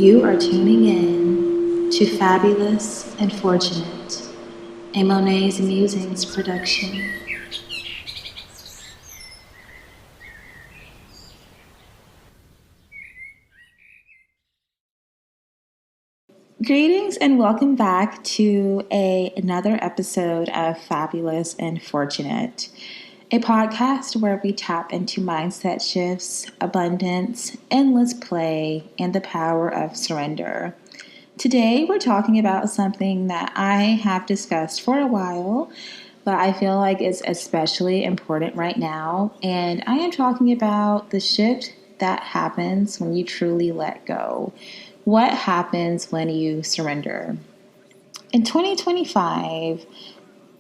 You are tuning in to Fabulous and Fortunate, a Monet's Musings production. Greetings and welcome back to another episode of Fabulous and Fortunate, a podcast where we tap into mindset shifts, abundance, endless play, and the power of surrender. Today, we're talking about something that I have discussed for a while, but I feel like it's especially important right now. And I am talking about the shift that happens when you truly let go. What happens when you surrender? In 2025,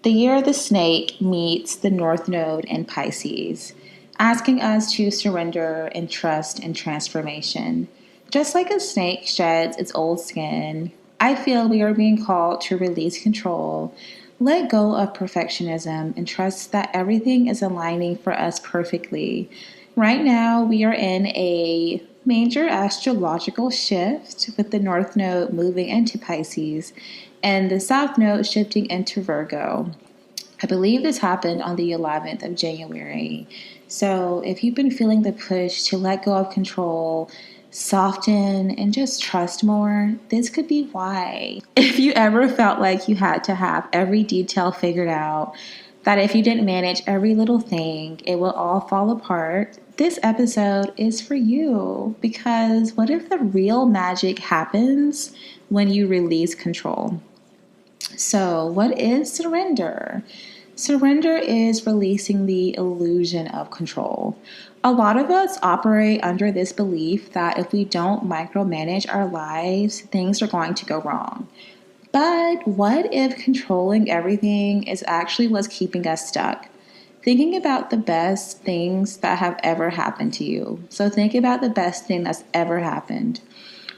the year of the snake meets the North Node in Pisces, asking us to surrender and trust in transformation. Just like a snake sheds its old skin, I feel we are being called to release control, let go of perfectionism, and trust that everything is aligning for us perfectly. Right now, we are in a major astrological shift with the North Node moving into Pisces and the South Node shifting into Virgo. I believe this happened on the 11th of January. So if you've been feeling the push to let go of control, soften, and just trust more, this could be why. If you ever felt like you had to have every detail figured out, that if you didn't manage every little thing, it will all fall apart, this episode is for you. Because what if the real magic happens when you release control? So, what is surrender? Surrender is releasing the illusion of control. A lot of us operate under this belief that if we don't micromanage our lives, things are going to go wrong. But what if controlling everything is actually what's keeping us stuck? Thinking about the best things that have ever happened to you. So think about the best thing that's ever happened.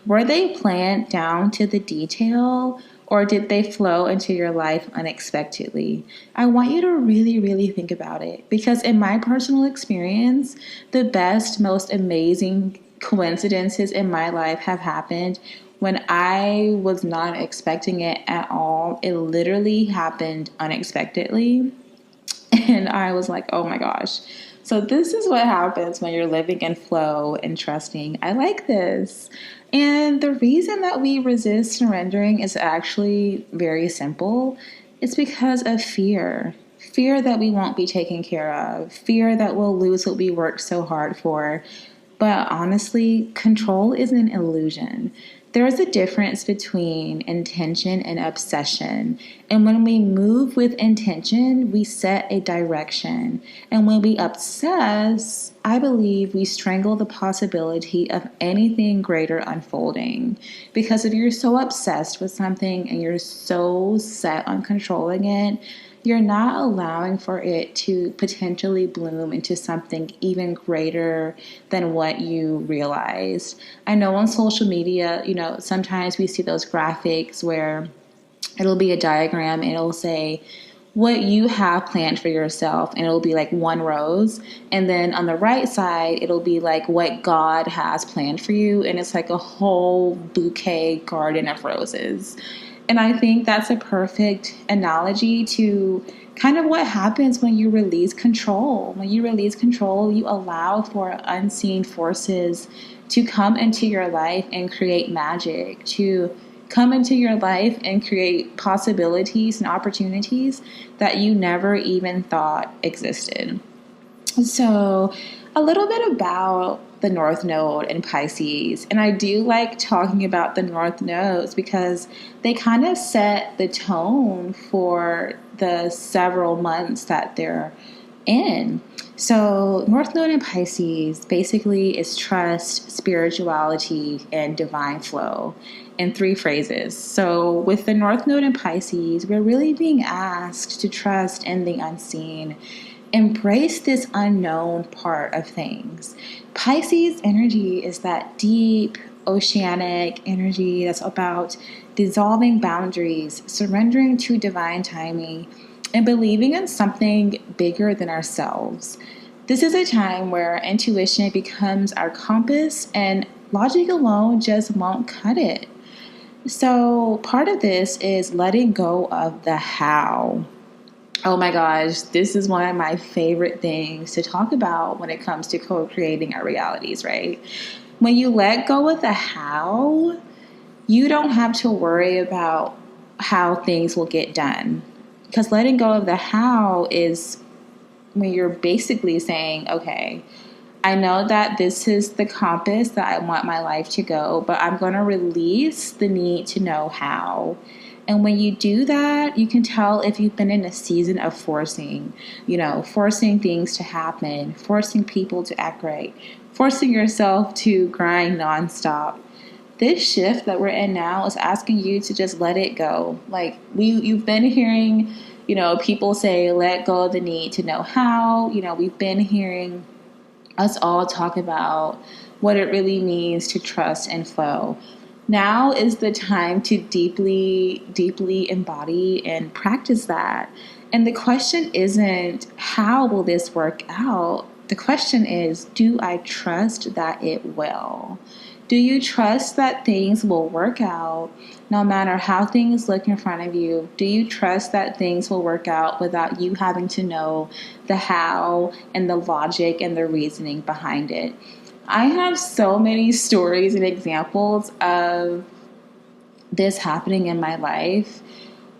Were they planned down to the detail, or did they flow into your life unexpectedly? I want you to really, really think about it, because in my personal experience, the best, most amazing coincidences in my life have happened when I was not expecting it at all. It literally happened unexpectedly. And I was like, oh my gosh. So this is what happens when you're living in flow and trusting. I like this. And the reason that we resist surrendering is actually very simple. It's because of fear. Fear that we won't be taken care of. Fear that we'll lose what we worked so hard for. But honestly, control is an illusion. There is a difference between intention and obsession. And when we move with intention, we set a direction. And when we obsess, I believe we strangle the possibility of anything greater unfolding. Because if you're so obsessed with something and you're so set on controlling it, you're not allowing for it to potentially bloom into something even greater than what you realized. I know on social media, sometimes we see those graphics where it'll be a diagram and it'll say what you have planned for yourself, and it'll be like one rose, and then on the right side it'll be like what God has planned for you, and it's like a whole bouquet garden of roses. And I think that's a perfect analogy to kind of what happens when you release control. When you release control, you allow for unseen forces to come into your life and create magic, to come into your life and create possibilities and opportunities that you never even thought existed. So, a little bit about the North Node in Pisces. And I do like talking about the North Nodes because they kind of set the tone for the several months that they're in. So, North Node in Pisces basically is trust, spirituality, and divine flow in three phrases. So, with the North Node in Pisces, we're really being asked to trust in the unseen. Embrace this unknown part of things. Pisces energy is that deep, oceanic energy that's about dissolving boundaries, surrendering to divine timing, and believing in something bigger than ourselves. This is a time where intuition becomes our compass and logic alone just won't cut it. So part of this is letting go of the how. Oh my gosh, this is one of my favorite things to talk about when it comes to co-creating our realities, right? When you let go of the how, you don't have to worry about how things will get done. Because letting go of the how is when you're basically saying, okay, I know that this is the compass that I want my life to go, but I'm going to release the need to know how. And when you do that, you can tell if you've been in a season of forcing, forcing things to happen, forcing people to act right, forcing yourself to grind nonstop. This shift that we're in now is asking you to just let it go. Like you've been hearing, people say, let go of the need to know how. We've been hearing us all talk about what it really means to trust and flow. Now is the time to deeply, deeply embody and practice that. And the question isn't, how will this work out? The question is, do I trust that it will? Do you trust that things will work out no matter how things look in front of you? Do you trust that things will work out without you having to know the how and the logic and the reasoning behind it? I have so many stories and examples of this happening in my life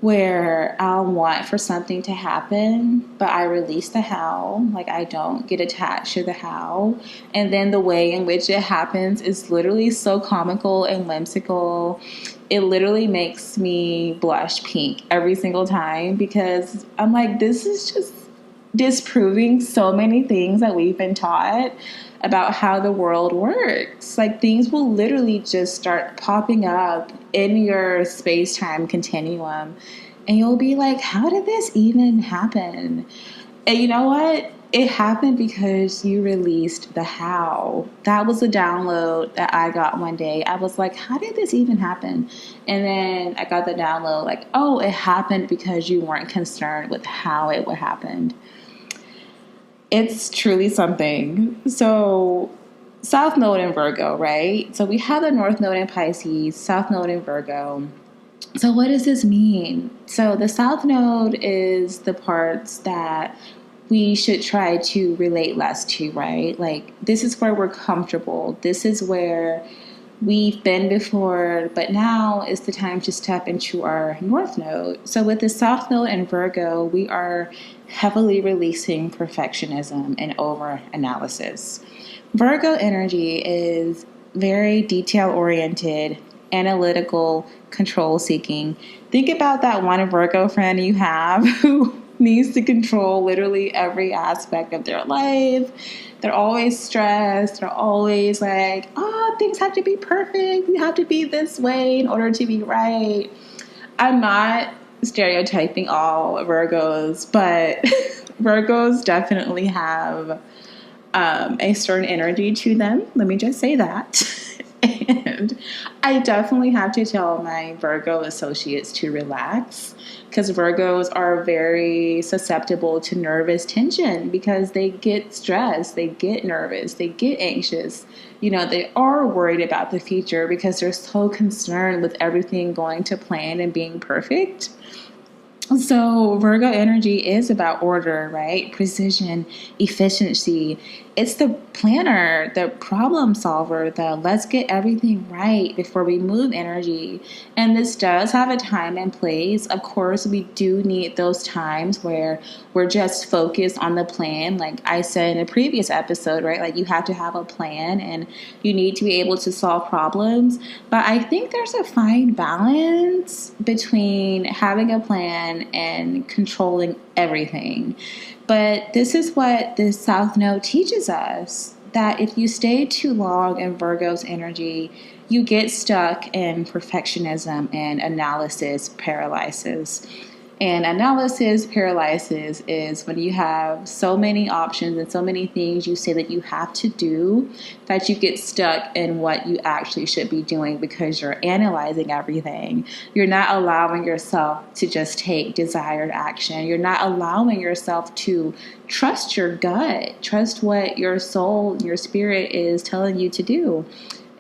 where I'll want for something to happen, but I release the how. Like, I don't get attached to the how. And then the way in which it happens is literally so comical and whimsical. It literally makes me blush pink every single time because I'm like, this is just disproving so many things that we've been taught about how the world works. Like, things will literally just start popping up in your space-time continuum, and you'll be like, how did this even happen? And you know what? It happened because you released the how. That was the download that I got one day. I was like, how did this even happen? And then I got the download like, oh, it happened because you weren't concerned with how it would happen. It's truly something. So South Node in Virgo, right? So we have the North Node in Pisces, South Node in Virgo. So what does this mean? So the South Node is the parts that we should try to relate less to, right? Like, this is where we're comfortable. This is where we've been before, but now is the time to step into our North Node. So with the South Node in Virgo, we are heavily releasing perfectionism and over-analysis. Virgo energy is very detail-oriented, analytical, control-seeking. Think about that one Virgo friend you have who needs to control literally every aspect of their life. They're always stressed. They're always like, oh, things have to be perfect. You have to be this way in order to be right. I'm not stereotyping all Virgos, but Virgos definitely have a certain energy to them. Let me just say that. And I definitely have to tell my Virgo associates to relax, because Virgos are very susceptible to nervous tension because they get stressed, they get nervous, they get anxious. They are worried about the future because they're so concerned with everything going to plan and being perfect. So Virgo energy is about order, right? Precision, efficiency. It's the planner, the problem solver, the let's get everything right before we move energy. And this does have a time and place. Of course, we do need those times where we're just focused on the plan. Like I said in a previous episode, right? Like, you have to have a plan and you need to be able to solve problems. But I think there's a fine balance between having a plan and controlling everything. But this is what the South Node teaches us, that if you stay too long in Virgo's energy, you get stuck in perfectionism and analysis paralysis. And analysis paralysis is when you have so many options and so many things you say that you have to do that you get stuck in what you actually should be doing because you're analyzing everything. You're not allowing yourself to just take desired action. You're not allowing yourself to trust your gut, trust what your soul, your spirit is telling you to do.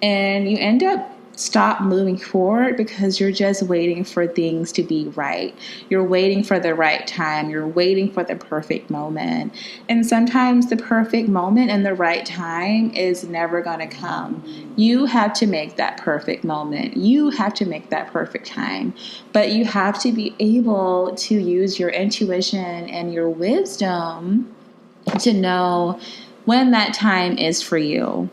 and you end up stop moving forward because you're just waiting for things to be right. You're waiting for the right time. You're waiting for the perfect moment. And sometimes the perfect moment and the right time is never going to come. You have to make that perfect moment. You have to make that perfect time. But you have to be able to use your intuition and your wisdom to know when that time is for you.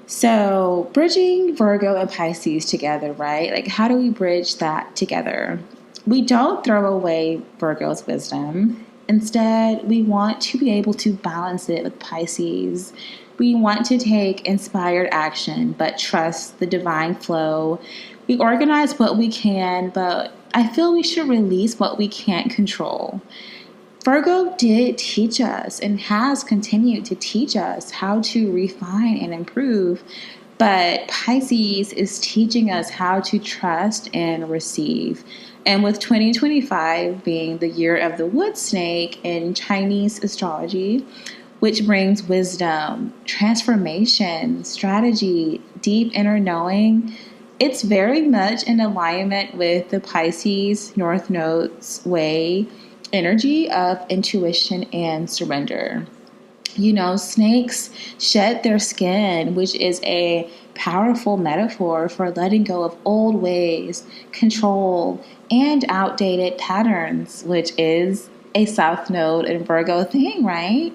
So bridging Virgo and Pisces together, right? Like, how do we bridge that together? We don't throw away Virgo's wisdom. Instead, we want to be able to balance it with Pisces. We want to take inspired action, but trust the divine flow. We organize what we can, but I feel we should release what we can't control. Virgo did teach us and has continued to teach us how to refine and improve, but Pisces is teaching us how to trust and receive. And with 2025 being the year of the wood snake in Chinese astrology, which brings wisdom, transformation, strategy, deep inner knowing, it's very much in alignment with the Pisces North Node's way energy of intuition and surrender. You know, snakes shed their skin, which is a powerful metaphor for letting go of old ways, control, and outdated patterns, which is a South Node and Virgo thing, right?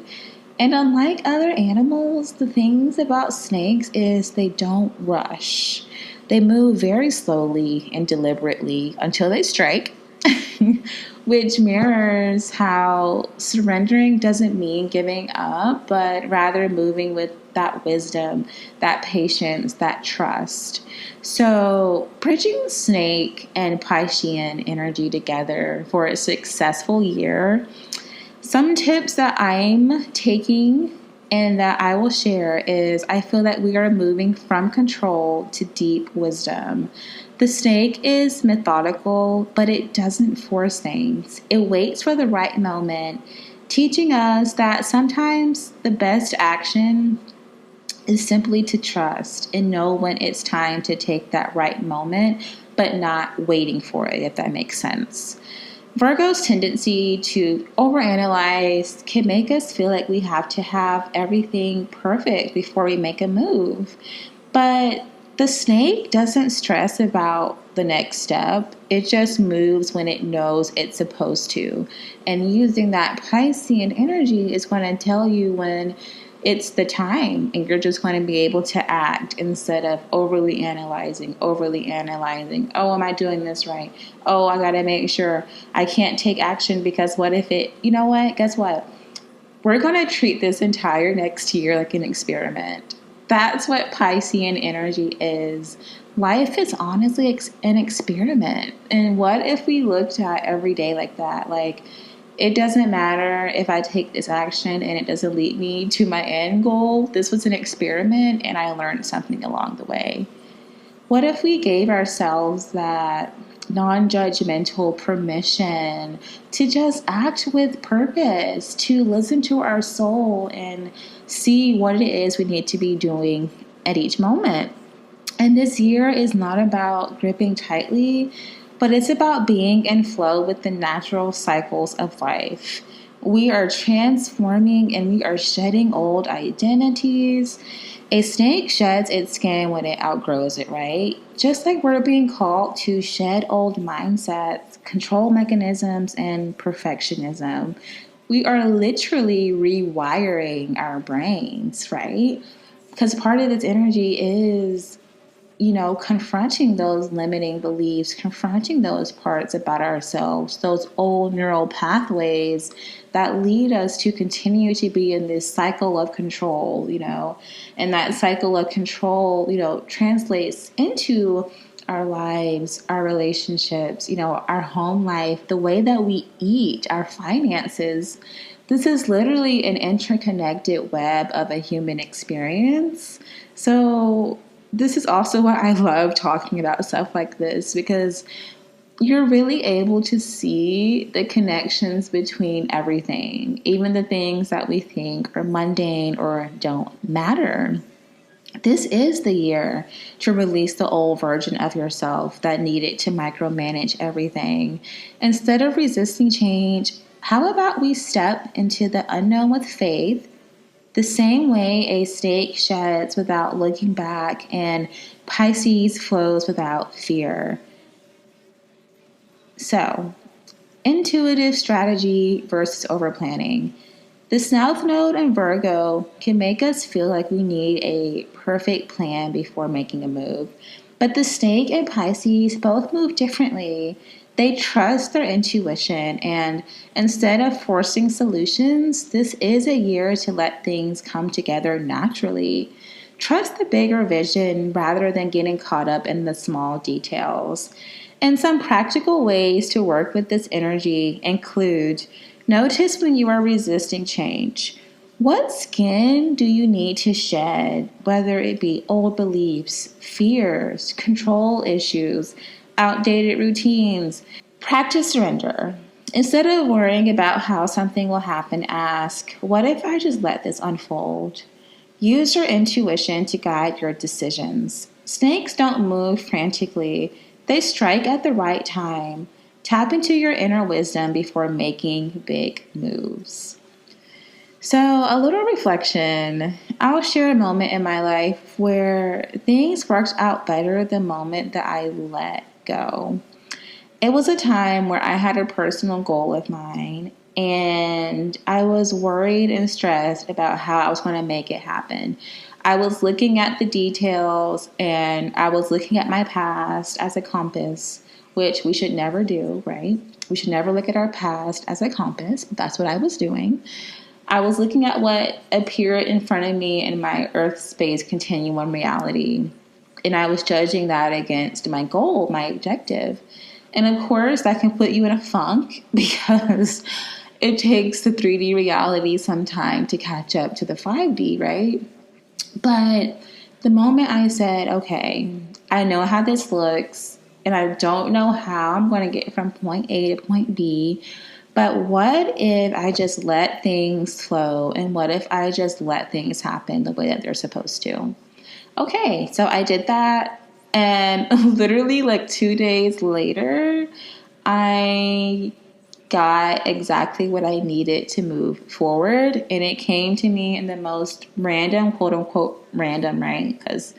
And unlike other animals, the things about snakes is they don't rush. They move very slowly and deliberately until they strike, which mirrors how surrendering doesn't mean giving up, but rather moving with that wisdom, that patience, that trust. So, bridging snake and Piscean energy together for a successful year, some tips that I'm taking and that I will share is I feel that we are moving from control to deep wisdom. The snake is methodical, but it doesn't force things. It waits for the right moment, teaching us that sometimes the best action is simply to trust and know when it's time to take that right moment, but not waiting for it, if that makes sense. Virgo's tendency to overanalyze can make us feel like we have to have everything perfect before we make a move. But the snake doesn't stress about the next step. It just moves when it knows it's supposed to. And using that Piscean energy is going to tell you when it's the time, and you're just going to be able to act instead of overly analyzing. Oh, am I doing this right? Oh, I got to make sure I can't take action because what if it, you know what? Guess what? We're going to treat this entire next year like an experiment. That's what Piscean energy is. Life is honestly an experiment. And what if we looked at every day like that? Like, it doesn't matter if I take this action and it doesn't lead me to my end goal. This was an experiment and I learned something along the way. What if we gave ourselves that non-judgmental permission to just act with purpose, to listen to our soul and see what it is we need to be doing at each moment? And this year is not about gripping tightly, but it's about being in flow with the natural cycles of life. We are transforming and we are shedding old identities. A snake sheds its skin when it outgrows it, right? Just like we're being called to shed old mindsets, control mechanisms, and perfectionism. We are literally rewiring our brains, right? Because part of this energy is confronting those limiting beliefs, confronting those parts about ourselves, those old neural pathways that lead us to continue to be in this cycle of control, and that cycle of control, translates into our lives, our relationships, our home life, the way that we eat, our finances. This is literally an interconnected web of a human experience. So this is also why I love talking about stuff like this, because you're really able to see the connections between everything, even the things that we think are mundane or don't matter. This is the year to release the old version of yourself that needed to micromanage everything. Instead of resisting change, how about we step into the unknown with faith, the same way a snake sheds without looking back and Pisces flows without fear? So, intuitive strategy versus overplanning. The South Node in Virgo can make us feel like we need a perfect plan before making a move. But the Snake and Pisces both move differently. They trust their intuition, and instead of forcing solutions, this is a year to let things come together naturally. Trust the bigger vision rather than getting caught up in the small details. And some practical ways to work with this energy include: notice when you are resisting change. What skin do you need to shed, whether it be old beliefs, fears, control issues, outdated routines? Practice surrender. Instead of worrying about how something will happen, ask, what if I just let this unfold? Use your intuition to guide your decisions. Snakes don't move frantically, they strike at the right time. Tap into your inner wisdom before making big moves. So, a little reflection. I'll share a moment in my life where things worked out better the moment that I let go. It was a time where I had a personal goal of mine, and I was worried and stressed about how I was going to make it happen. I was looking at the details and I was looking at my past as a compass, which we should never do, right? We should never look at our past as a compass, but that's what I was doing. I was looking at what appeared in front of me in my Earth space continuum reality, and I was judging that against my goal, my objective. And of course, that can put you in a funk because it takes the 3D reality some time to catch up to the 5D, right? But the moment I said, okay, I know how this looks, and I don't know how I'm going to get from point A to point B, but what if I just let things flow, and what if I just let things happen the way that they're supposed to? Okay, so I did that, and literally like 2 days later, I got exactly what I needed to move forward. And it came to me in the most random, quote unquote, random, right? Because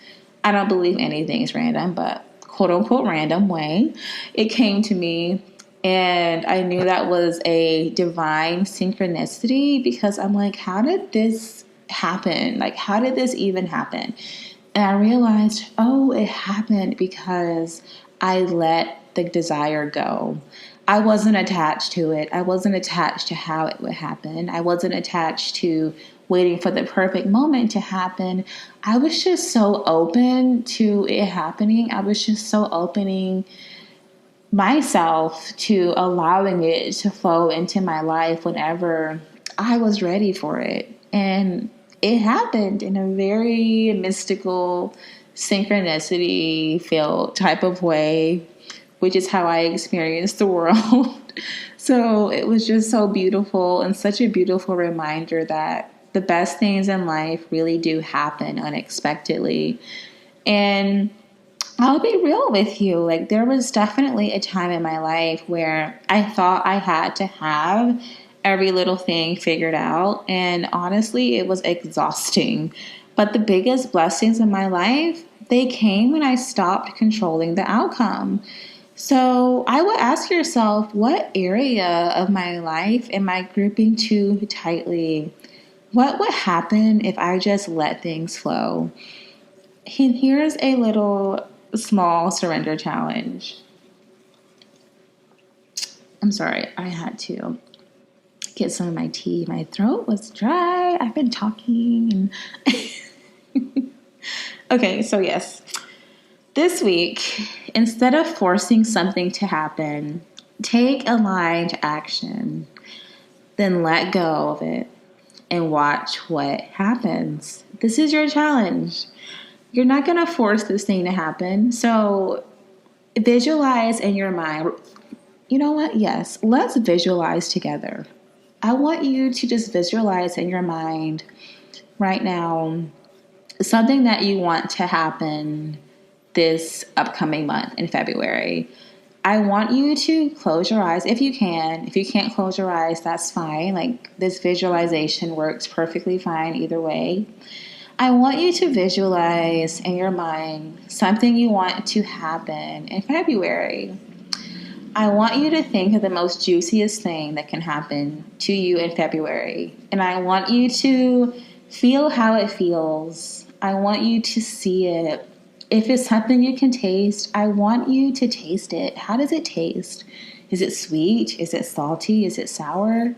I don't believe anything is random, but quote unquote, random way. It came to me. And I knew that was a divine synchronicity because I'm like, how did this happen? Like, how did this even happen? And I realized, oh, it happened because I let the desire go. I wasn't attached to it. I wasn't attached to how it would happen. I wasn't attached to waiting for the perfect moment to happen. I was just so open to it happening. I was just so opening myself to allowing it to flow into my life whenever I was ready for it. And it happened in a very mystical, synchronicity filled type of way, which is how I experienced the world. So it was just so beautiful and such a beautiful reminder that the best things in life really do happen unexpectedly. And I'll be real with you. Like, there was definitely a time in my life where I thought I had to have every little thing figured out. And honestly, it was exhausting. But the biggest blessings in my life, they came when I stopped controlling the outcome. So I would ask yourself, what area of my life am I gripping too tightly? What would happen if I just let things flow? And here's a little small surrender challenge. I'm sorry, I had to get some of my tea. My throat was dry. I've been talking. Okay, so yes. This week, instead of forcing something to happen, take aligned action. Then let go of it and watch what happens. This is your challenge. You're not going to force this thing to happen. So visualize in your mind. You know what? Yes, let's visualize together. I want you to just visualize in your mind right now something that you want to happen this upcoming month in February. I want you to close your eyes if you can. If you can't close your eyes, that's fine. Like, this visualization works perfectly fine either way. I want you to visualize in your mind something you want to happen in February. I want you to think of the most juiciest thing that can happen to you in February. And I want you to feel how it feels. I want you to see it. If it's something you can taste, I want you to taste it. How does it taste? Is it sweet? Is it salty? Is it sour?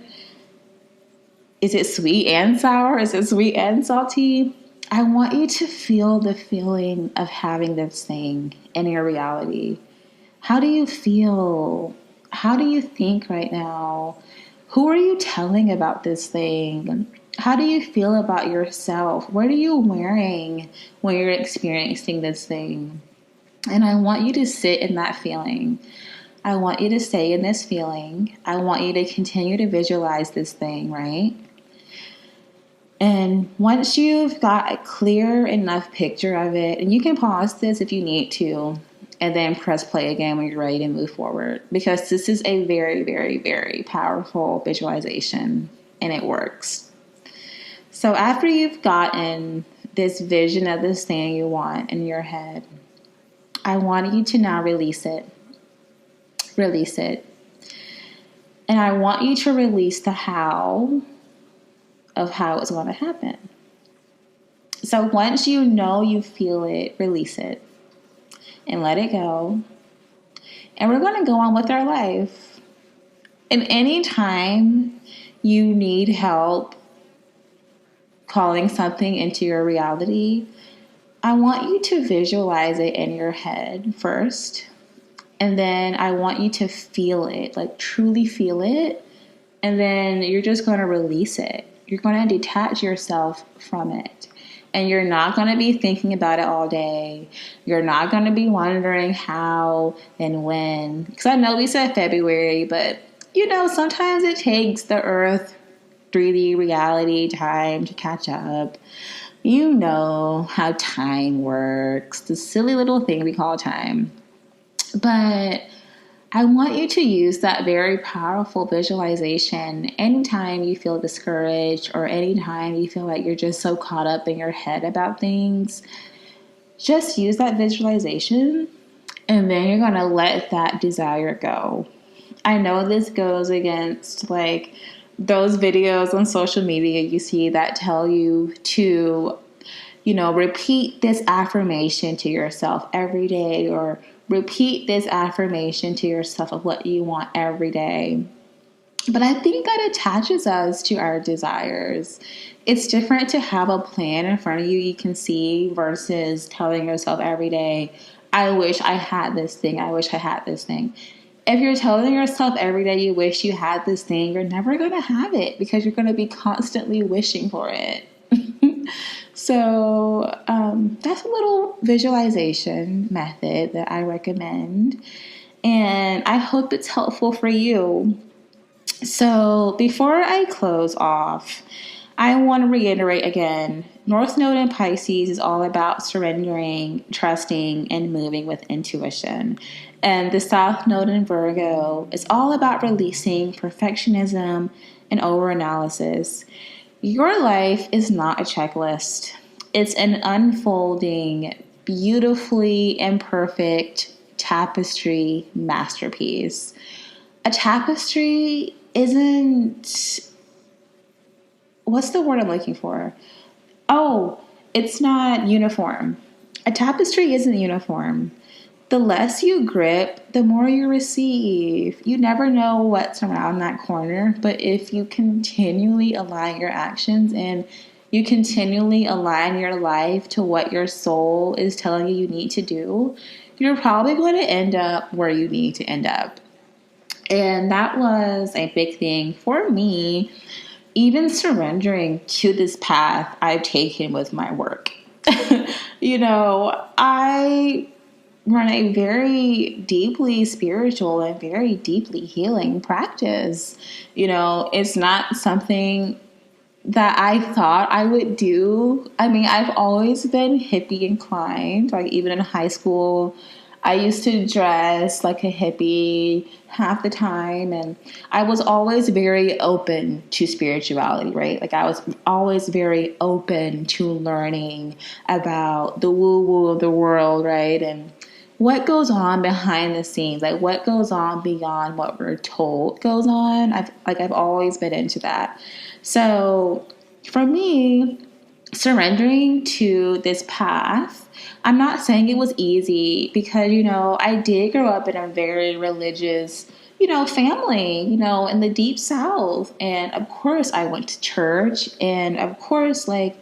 Is it sweet and sour? Is it sweet and salty? I want you to feel the feeling of having this thing in your reality. How do you feel? How do you think right now? Who are you telling about this thing? How do you feel about yourself? What are you wearing when you're experiencing this thing? And I want you to sit in that feeling. I want you to stay in this feeling. I want you to continue to visualize this thing, right? And once you've got a clear enough picture of it, and you can pause this if you need to, and then press play again when you're ready to move forward, because this is a very, very, very powerful visualization, and it works. So after you've gotten this vision of this thing you want in your head, I want you to now release it. Release it. And I want you to release the how of how it's going to happen. So once you know you feel it, release it and let it go. And we're going to go on with our life. And anytime you need help calling something into your reality, I want you to visualize it in your head first. And then I want you to feel it, like truly feel it. And then you're just going to release it. You're going to detach yourself from it. And you're not going to be thinking about it all day. You're not going to be wondering how and when. Because I know we said February, but sometimes it takes the earth 3D reality time to catch up. You know how time works, the silly little thing we call time. But I want you to use that very powerful visualization anytime you feel discouraged or anytime you feel like you're just so caught up in your head about things. Just use that visualization, and then you're going to let that desire go. I know this goes against those videos on social media you see that tell you to, repeat this affirmation to yourself every day, or repeat this affirmation to yourself of what you want every day. But I think that attaches us to our desires. It's different to have a plan in front of you you can see versus telling yourself every day, I wish I had this thing. I wish I had this thing. If you're telling yourself every day you wish you had this thing, you're never going to have it because you're going to be constantly wishing for it. So that's a little visualization method that I recommend. And I hope it's helpful for you. So before I close off, I want to reiterate again, North Node in Pisces is all about surrendering, trusting, and moving with intuition. And the South Node in Virgo is all about releasing perfectionism and overanalysis. Your life is not a checklist. It's an unfolding, beautifully imperfect tapestry masterpiece. A tapestry isn't... What's the word I'm looking for? Oh, it's not uniform. A tapestry isn't uniform. The less you grip, the more you receive. You never know what's around that corner, but if you continually align your actions and you continually align your life to what your soul is telling you need to do, you're probably going to end up where you need to end up. And that was a big thing for me, even surrendering to this path I've taken with my work. I run a very deeply spiritual and very deeply healing practice. It's not something that I thought I would do. I mean, I've always been hippie inclined. Like, even in high school, I used to dress like a hippie half the time. And I was always very open to spirituality, right? Like, I was always very open to learning about the woo woo of the world, right? And what goes on behind the scenes, like what goes on beyond what we're told goes on. I've always been into that. So for me, surrendering to this path, I'm not saying it was easy because, I did grow up in a very religious, family, in the deep South. And of course I went to church, and of course, I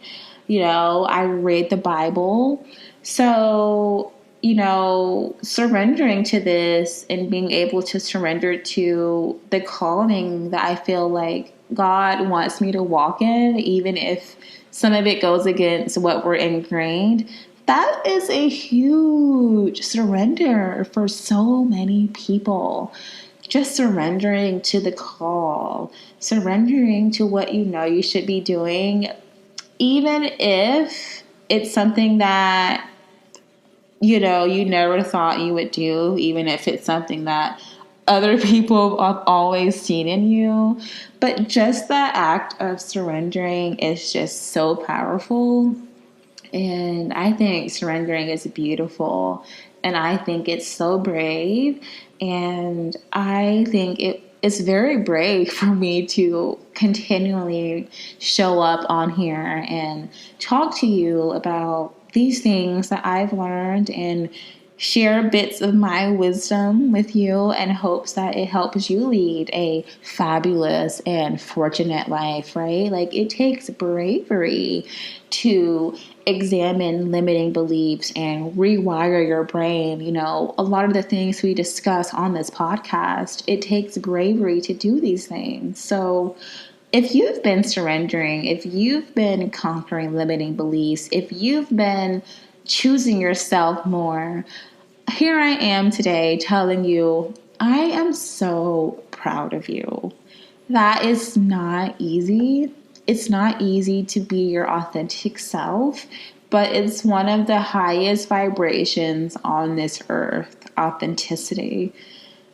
read the Bible. So, surrendering to this and being able to surrender to the calling that I feel like God wants me to walk in, even if some of it goes against what we're ingrained, that is a huge surrender for so many people. Just surrendering to the call, surrendering to what you should be doing, even if it's something that you never thought you would do, even if it's something that other people have always seen in you. But just that act of surrendering is just so powerful. And I think surrendering is beautiful. And I think it's so brave. And I think it's very brave for me to continually show up on here and talk to you about these things that I've learned and share bits of my wisdom with you in hopes that it helps you lead a fabulous and fortunate life, right? Like, it takes bravery to examine limiting beliefs and rewire your brain. A lot of the things we discuss on this podcast, it takes bravery to do these things. So if you've been surrendering, if you've been conquering limiting beliefs, if you've been choosing yourself more, here I am today telling you, I am so proud of you. That is not easy. It's not easy to be your authentic self, but it's one of the highest vibrations on this earth, authenticity,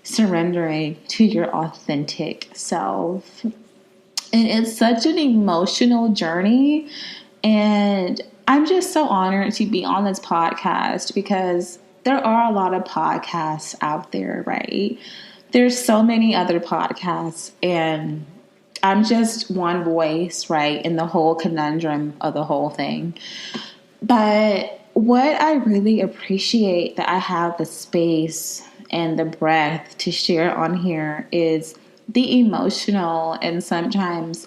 surrendering to your authentic self. And it's such an emotional journey. And I'm just so honored to be on this podcast because there are a lot of podcasts out there, right? There's so many other podcasts, and I'm just one voice, right, in the whole conundrum of the whole thing. But what I really appreciate that I have the space and the breath to share on here is the emotional and sometimes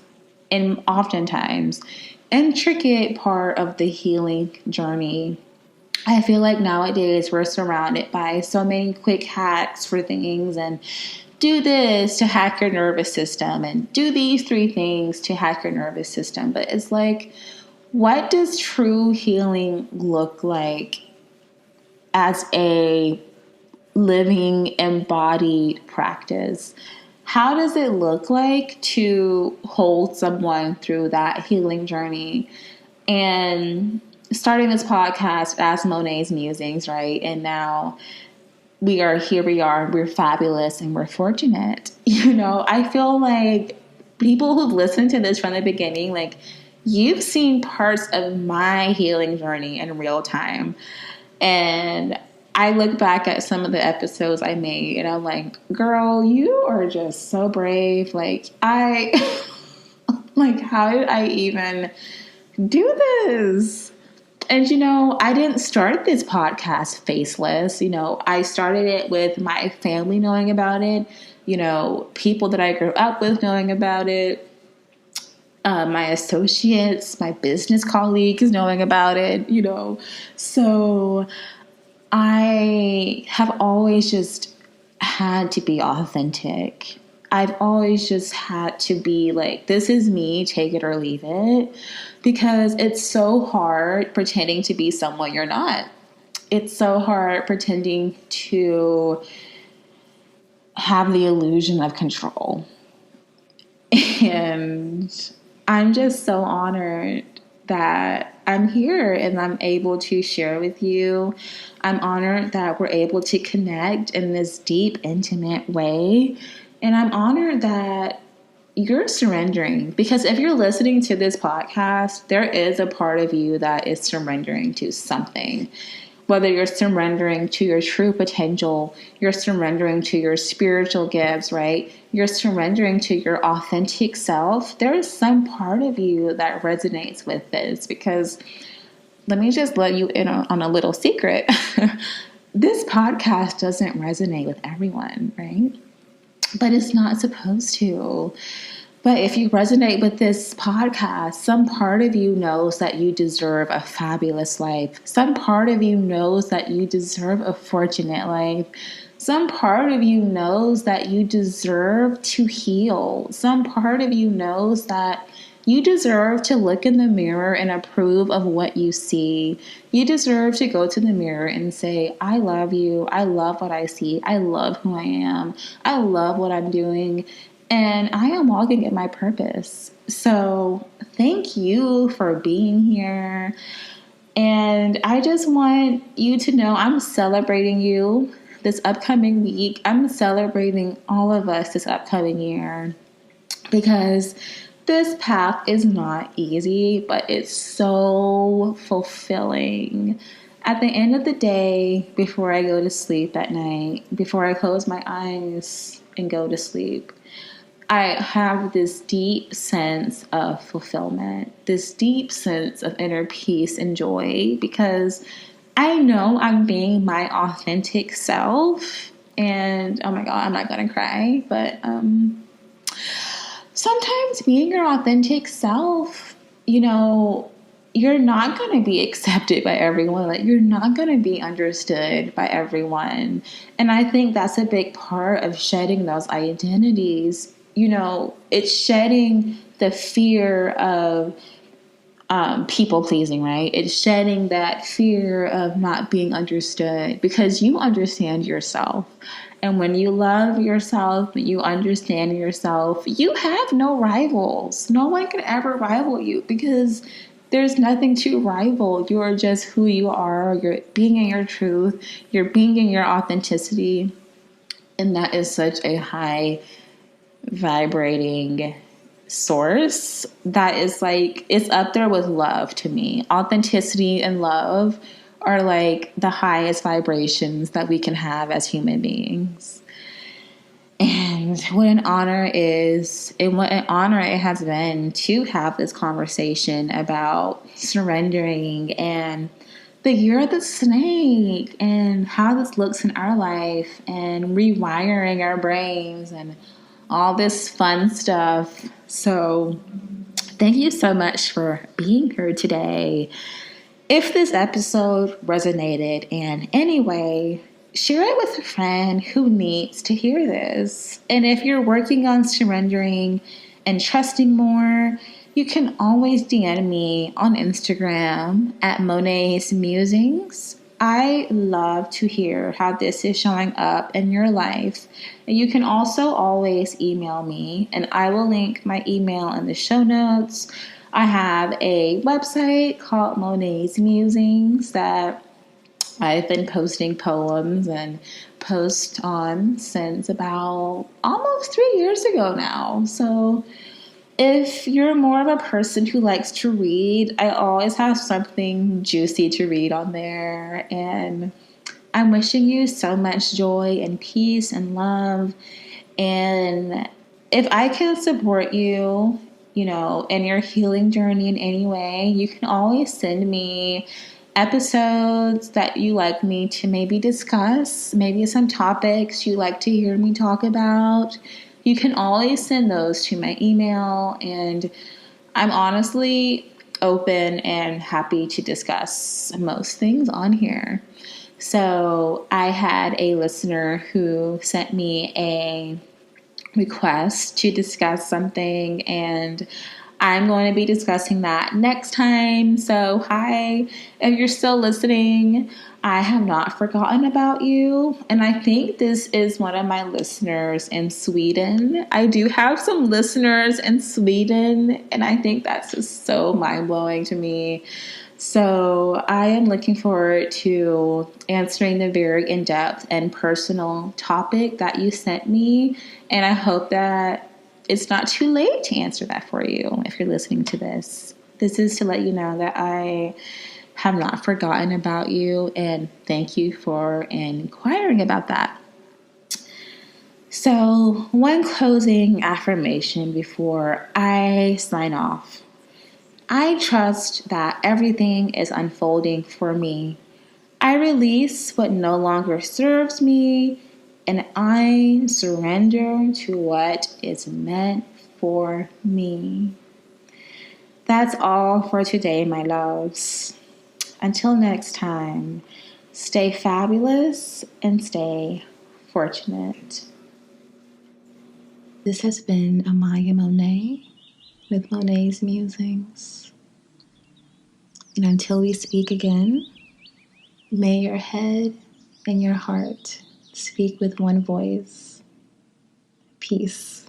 and oftentimes intricate part of the healing journey. I feel like nowadays we're surrounded by so many quick hacks for things, and do this to hack your nervous system and do these 3 things to hack your nervous system. But it's like, what does true healing look like as a living, embodied practice? How does it look like to hold someone through that healing journey? And starting this podcast as Monáe's Musings, right? And now here we are, we're fabulous and we're fortunate. I feel like people who've listened to this from the beginning, like, you've seen parts of my healing journey in real time. And I look back at some of the episodes I made and I'm like, girl, you are just so brave. Like, how did I even do this? And, I didn't start this podcast faceless. I started it with my family knowing about it, people that I grew up with knowing about it, my associates, my business colleagues knowing about it, So I have always just had to be authentic. I've always just had to be like, this is me, take it or leave it. Because it's so hard pretending to be someone you're not. It's so hard pretending to have the illusion of control. And I'm just so honored that I'm here and I'm able to share with you. I'm honored that we're able to connect in this deep, intimate way. And I'm honored that you're surrendering, because if you're listening to this podcast, there is a part of you that is surrendering to something. Whether you're surrendering to your true potential, you're surrendering to your spiritual gifts, right? You're surrendering to your authentic self. There is some part of you that resonates with this, because let me just let you in on a little secret. This podcast doesn't resonate with everyone, right? But it's not supposed to. But if you resonate with this podcast, some part of you knows that you deserve a fabulous life. Some part of you knows that you deserve a fortunate life. Some part of you knows that you deserve to heal. Some part of you knows that you deserve to look in the mirror and approve of what you see. You deserve to go to the mirror and say, I love you. I love what I see. I love who I am. I love what I'm doing. And I am walking in my purpose. So thank you for being here. And I just want you to know I'm celebrating you this upcoming week. I'm celebrating all of us this upcoming year, because this path is not easy, but it's so fulfilling. At the end of the day, before I go to sleep at night, before I close my eyes and go to sleep, I have this deep sense of fulfillment, this deep sense of inner peace and joy, because I know I'm being my authentic self. And oh my God, I'm not going to cry, but sometimes being your authentic self, you're not going to be accepted by everyone. Like, you're not going to be understood by everyone. And I think that's a big part of shedding those identities. It's shedding the fear of people pleasing, right? It's shedding that fear of not being understood, because you understand yourself. And when you love yourself, you understand yourself, you have no rivals. No one can ever rival you, because there's nothing to rival. You are just who you are. You're being in your truth. You're being in your authenticity. And that is such a high vibrating source that is like, it's up there with love to me. Authenticity and love are like the highest vibrations that we can have as human beings. And what an honor is, and what an honor it has been to have this conversation about surrendering and the year of the snake and how this looks in our life and rewiring our brains and all this fun stuff. So thank you so much for being here today. If this episode resonated in any way, share it with a friend who needs to hear this. And if you're working on surrendering and trusting more, you can always DM me on Instagram at Monáe's Musings. I love to hear how this is showing up in your life. And you can also always email me, and I will link my email in the show notes. I have a website called Monáe's Musings that I've been posting poems and posts on since about almost 3 years ago now. So if you're more of a person who likes to read, I always have something juicy to read on there. And I'm wishing you so much joy and peace and love. And if I can support you, in your healing journey in any way, you can always send me episodes that you like me to maybe discuss, maybe some topics you like to hear me talk about. You can always send those to my email, and I'm honestly open and happy to discuss most things on here. So I had a listener who sent me a request to discuss something, and I'm going to be discussing that next time. So, hi, if you're still listening, I have not forgotten about you. And I think this is one of my listeners in Sweden. I do have some listeners in Sweden, and I think that's just so mind blowing to me. So I am looking forward to answering the very in-depth and personal topic that you sent me. And I hope that it's not too late to answer that for you if you're listening to this. This is to let you know that I have not forgotten about you, and thank you for inquiring about that. So, one closing affirmation before I sign off. I trust that everything is unfolding for me. I release what no longer serves me, and I surrender to what is meant for me. That's all for today, my loves. Until next time, stay fabulous and stay fortunate. This has been Amayah Monáe with Monáe's Musings. And until we speak again, may your head and your heart speak with one voice. Peace.